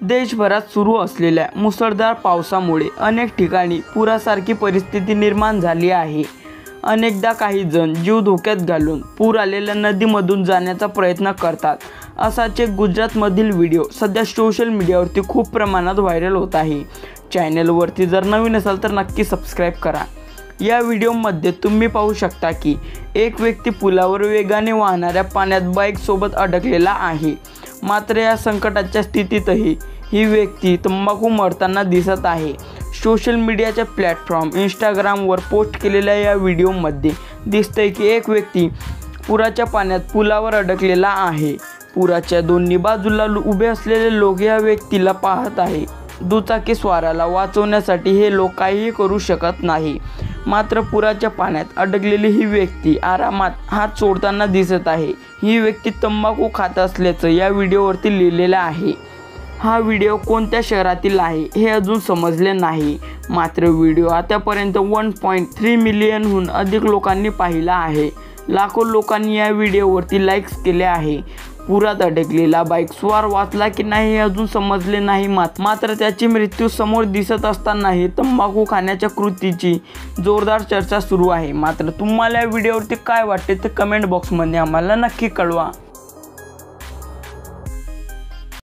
देशभरात सुरू असलेल्या मुसळधार पावसामुळे अनेक ठिकाणी पुरासारखी परिस्थिती निर्माण झाली आहे। अनेकदा काही जण जीव धोक्यात घालून पूर आलेल्या नदीमधून जाण्याचा प्रयत्न करतात। असाच एक गुजरातमधील व्हिडिओ सध्या सोशल मीडियावरती खूप प्रमाणात व्हायरल होत आहे। चॅनलवरती जर नवीन असाल तर नक्की सबस्क्राइब करा। या व्हिडिओमध्ये तुम्ही पाहू शकता की एक व्यक्ती पुलावर वेगाने वाहणाऱ्या पाण्यात बाईक सोबत अडकलेला आहे। मात्र या संकटाच्या स्थितीतही ही व्यक्ती तंबाखू मरताना दिसत आहे। सोशल मीडियाच्या प्लॅटफॉर्म इंस्टाग्रामवर पोस्ट केलेल्या या व्हिडिओमध्ये दिसतंय की एक व्यक्ती पुराच्या पाण्यात पुलावर अडकलेला आहे। पुराच्या दोन्ही बाजूला उभे असलेले लोक या व्यक्तीला पाहत आहे। दुचाकी स्वाराला वाचवण्यासाठी हे लोक काहीही करू शकत नाही। मात्र पुराच्या पाण्यात अडकलेली ही व्यक्ती आरामात हात सोडताना दिसत आहे। ही व्यक्ती तंबाखू खात असल्याचं या व्हिडिओवरती लिहिलेलं आहे। हा व्हिडिओ कोणत्या शहरातील आहे हे अजून समजले नाही। मात्र व्हिडिओ आतापर्यंत 1.3 मिलियनहून अधिक लोकांनी पाहिला आहे। लाखो लोकांनी या व्हिडिओवरती लाईक्स केले आहे। पुरात अडकलेला बाईकस्वार वाचला की नाही हे अजून समजले नाही। मात्र त्याची मृत्यू समोर दिसत असतानाही तंबाखू खाण्याच्या कृतीची जोरदार चर्चा सुरू आहे। मात्र तुम्हाला या व्हिडिओवरती काय वाटते ते कमेंट बॉक्समध्ये आम्हाला नक्की कळवा।